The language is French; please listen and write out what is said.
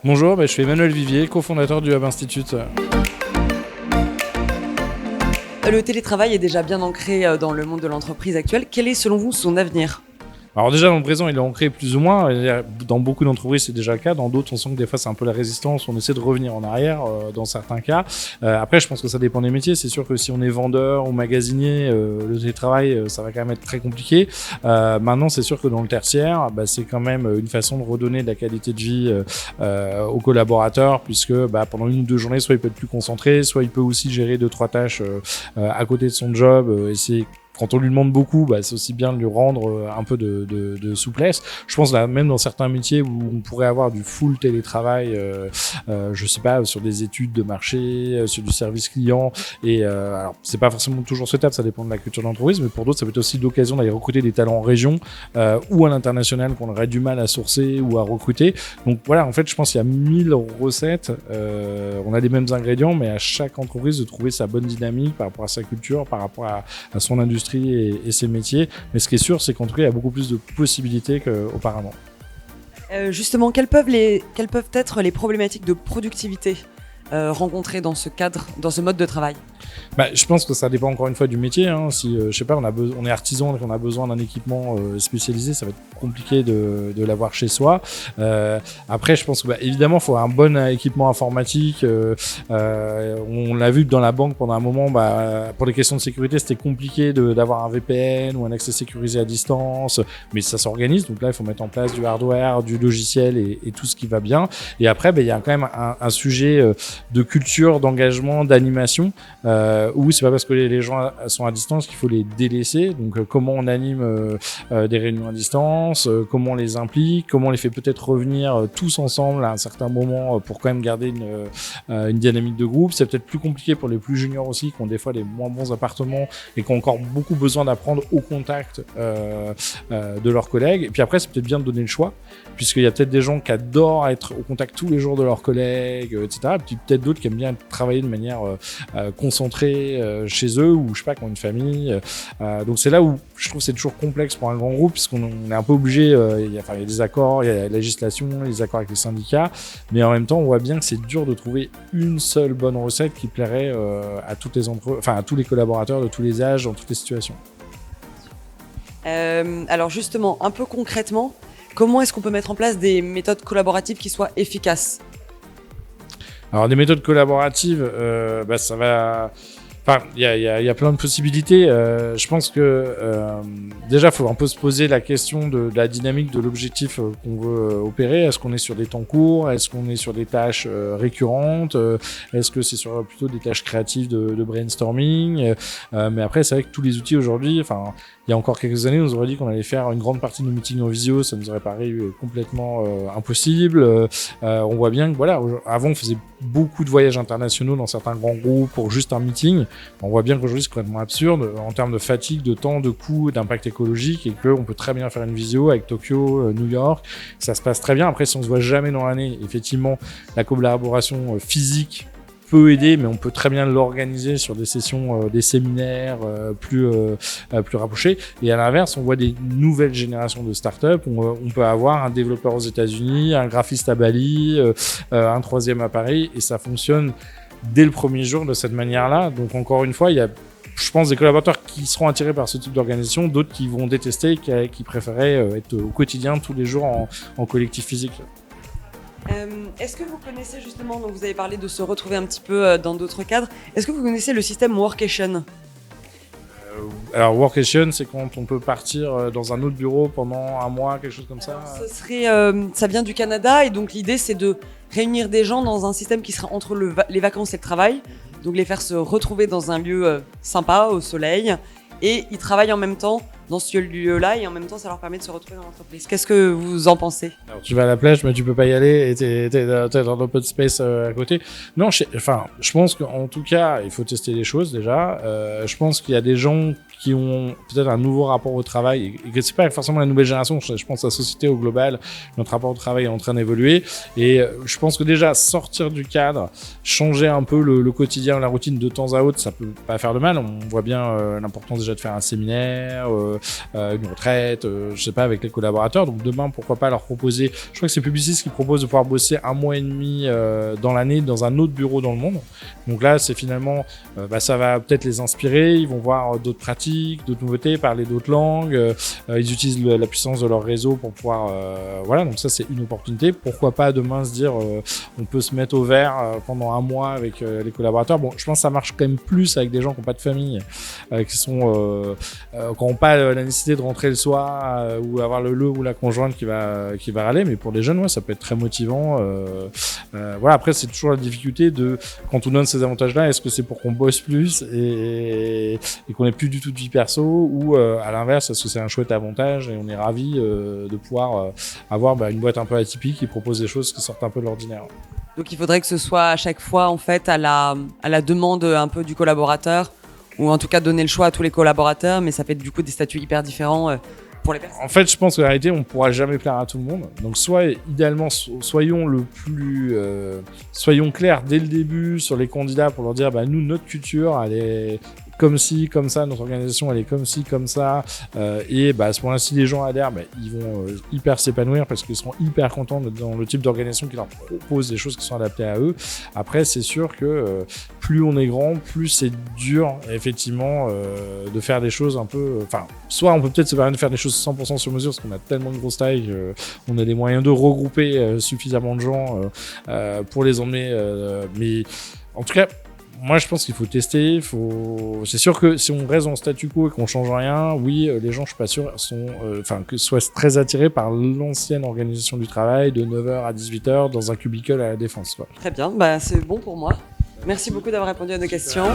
Bonjour, je suis Emmanuel Vivier, cofondateur du Hub Institute. Le télétravail est déjà bien ancré dans le monde de l'entreprise actuelle. Quel est selon vous son avenir ? Alors déjà dans le présent il est ancré plus ou moins, dans beaucoup d'entreprises c'est déjà le cas, dans d'autres on sent que des fois c'est un peu la résistance, on essaie de revenir en arrière dans certains cas. Après je pense que ça dépend des métiers, c'est sûr que si on est vendeur ou magasinier, le télétravail ça va quand même être très compliqué. Maintenant c'est sûr que dans le tertiaire, c'est quand même une façon de redonner de la qualité de vie aux collaborateurs, puisque pendant 1 ou 2 journées soit il peut être plus concentré, soit il peut aussi gérer 2-3 tâches à côté de son job, essayer. Quand on lui demande beaucoup, c'est aussi bien de lui rendre un peu de souplesse. Je pense là, même dans certains métiers où on pourrait avoir du full télétravail, je sais pas, sur des études de marché, sur du service client. Et alors, c'est pas forcément toujours souhaitable, ça dépend de la culture de l'entreprise, mais pour d'autres, ça peut être aussi l'occasion d'aller recruter des talents en région ou à l'international qu'on aurait du mal à sourcer ou à recruter. Donc voilà, en fait, je pense qu'il y a 1000 recettes. On a les mêmes ingrédients, mais à chaque entreprise de trouver sa bonne dynamique par rapport à sa culture, par rapport à son industrie et ses métiers, mais ce qui est sûr c'est qu'en tout cas il y a beaucoup plus de possibilités qu'auparavant. Justement, quelles peuvent être les problématiques de productivité rencontrées dans ce cadre, dans ce mode de travail ? Je pense que ça dépend encore une fois du métier. Si je sais pas, on est artisan et qu'on a besoin d'un équipement spécialisé, ça va être compliqué de l'avoir chez soi. Après, je pense que évidemment, il faut un bon équipement informatique. On l'a vu dans la banque pendant un moment. Pour les questions de sécurité, c'était compliqué d'avoir un VPN ou un accès sécurisé à distance, mais ça s'organise. Donc là, il faut mettre en place du hardware, du logiciel et tout ce qui va bien. Et après, il y a quand même un sujet de culture, d'engagement, d'animation. Où c'est pas parce que les gens sont à distance qu'il faut les délaisser. Donc comment on anime des réunions à distance, comment on les implique, comment on les fait peut-être revenir tous ensemble à un certain moment pour quand même garder une dynamique de groupe. C'est peut-être plus compliqué pour les plus juniors aussi, qui ont des fois les moins bons appartements et qui ont encore beaucoup besoin d'apprendre au contact de leurs collègues. Et puis après, c'est peut-être bien de donner le choix, puisqu'il y a peut-être des gens qui adorent être au contact tous les jours de leurs collègues, etc. Et puis peut-être d'autres qui aiment bien travailler de manière concentrés chez eux, ou je sais pas, qui ont une famille. Donc c'est là où je trouve que c'est toujours complexe pour un grand groupe, puisqu'on est un peu obligé, il y a des accords, il y a la législation, les accords avec les syndicats, mais en même temps on voit bien que c'est dur de trouver une seule bonne recette qui plairait à à tous les collaborateurs de tous les âges, dans toutes les situations. Alors justement, un peu concrètement, comment est-ce qu'on peut mettre en place des méthodes collaboratives qui soient efficaces ? Alors des méthodes collaboratives, ça va. Enfin, il y a plein de possibilités. Je pense que déjà, il faut un peu se poser la question de la dynamique de l'objectif qu'on veut opérer. Est-ce qu'on est sur des temps courts ? Est-ce qu'on est sur des tâches récurrentes ? Est-ce que c'est sur plutôt des tâches créatives de brainstorming ? Mais après, c'est vrai que tous les outils aujourd'hui, il y a encore quelques années, on nous aurait dit qu'on allait faire une grande partie de nos meetings en visio, ça nous aurait paru complètement impossible. On voit bien que avant on faisait beaucoup de voyages internationaux dans certains grands groupes pour juste un meeting. On voit bien qu'aujourd'hui c'est complètement absurde en termes de fatigue, de temps, de coût, d'impact écologique, et qu'on peut très bien faire une visio avec Tokyo, New York. Ça se passe très bien. Après, si on se voit jamais dans l'année, effectivement, la collaboration physique peut aider, mais on peut très bien l'organiser sur des sessions, des séminaires plus rapprochés. Et à l'inverse, on voit des nouvelles générations de startups. On peut avoir un développeur aux États-Unis, un graphiste à Bali, un troisième à Paris, et ça fonctionne dès le premier jour de cette manière-là. Donc encore une fois, il y a, je pense, des collaborateurs qui seront attirés par ce type d'organisation, d'autres qui vont détester, qui préféraient être au quotidien, tous les jours en collectif physique. Est-ce que vous connaissez justement, donc vous avez parlé de se retrouver un petit peu dans d'autres cadres, est-ce que vous connaissez le système Workation ? Alors Workation, c'est quand on peut partir dans un autre bureau pendant un mois, quelque chose comme ça. Ça vient du Canada, et donc l'idée c'est de réunir des gens dans un système qui sera entre les vacances et le travail, donc les faire se retrouver dans un lieu sympa, au soleil, et ils travaillent en même temps dans ce lieu-là, et en même temps ça leur permet de se retrouver dans l'entreprise. Qu'est-ce que vous en pensez ? Alors, tu vas à la plage, mais tu peux pas y aller, et t'es dans l'open space à côté. Non, je pense qu'en tout cas, il faut tester les choses déjà. Je pense qu'il y a des gens qui ont peut-être un nouveau rapport au travail et que c'est pas forcément la nouvelle génération. Je pense que la société au global, notre rapport au travail est en train d'évoluer et je pense que déjà sortir du cadre, changer un peu le quotidien, la routine de temps à autre, ça peut pas faire de mal. On voit bien l'importance déjà de faire un séminaire, une retraite, je sais pas, avec les collaborateurs. Donc demain, pourquoi pas leur proposer, je crois que c'est Publicis qui propose de pouvoir bosser 1 mois et demi dans l'année dans un autre bureau dans le monde. Donc là, c'est finalement, ça va peut-être les inspirer, ils vont voir d'autres pratiques, d'autres nouveautés, parler d'autres langues, ils utilisent la puissance de leur réseau pour pouvoir, voilà, donc ça c'est une opportunité. Pourquoi pas demain se dire, on peut se mettre au vert pendant 1 mois avec les collaborateurs. Bon, je pense que ça marche quand même plus avec des gens qui n'ont pas de famille, qui sont, qui n'ont pas la nécessité de rentrer le soir ou avoir le ou la conjointe qui va râler, mais pour les jeunes, ouais, ça peut être très motivant. Voilà, après c'est toujours la difficulté de quand on donne ces avantages-là, est-ce que c'est pour qu'on bosse plus et qu'on ait plus du tout de vie perso ou à l'inverse, est-ce que c'est un chouette avantage et on est ravi de pouvoir avoir une boîte un peu atypique qui propose des choses qui sortent un peu de l'ordinaire. Donc il faudrait que ce soit à chaque fois en fait à la demande un peu du collaborateur ou en tout cas donner le choix à tous les collaborateurs, mais ça fait du coup des statuts hyper différents pour les personnes. En fait, je pense qu'en réalité, on ne pourra jamais plaire à tout le monde. Donc, soit idéalement, soyons clairs dès le début sur les candidats pour leur dire, nous, notre culture, elle est comme ci, comme ça, notre organisation, elle est comme ci, comme ça. Et à ce moment-là, si les gens adhèrent, ils vont hyper s'épanouir parce qu'ils seront hyper contents d'être dans le type d'organisation qui leur propose des choses qui sont adaptées à eux. Après, c'est sûr que plus on est grand, plus c'est dur, effectivement, de faire des choses un peu... soit on peut peut-être se permettre de faire des choses 100% sur mesure parce qu'on a tellement de grosse taille, on a les moyens de regrouper suffisamment de gens pour les emmener. Mais en tout cas, moi, je pense qu'il faut tester. C'est sûr que si on reste en statu quo et qu'on change rien, oui, les gens, je suis pas sûr, que soient très attirés par l'ancienne organisation du travail de 9h à 18h dans un cubicle à la Défense, quoi. Très bien, c'est bon pour moi. Merci beaucoup d'avoir répondu à nos questions.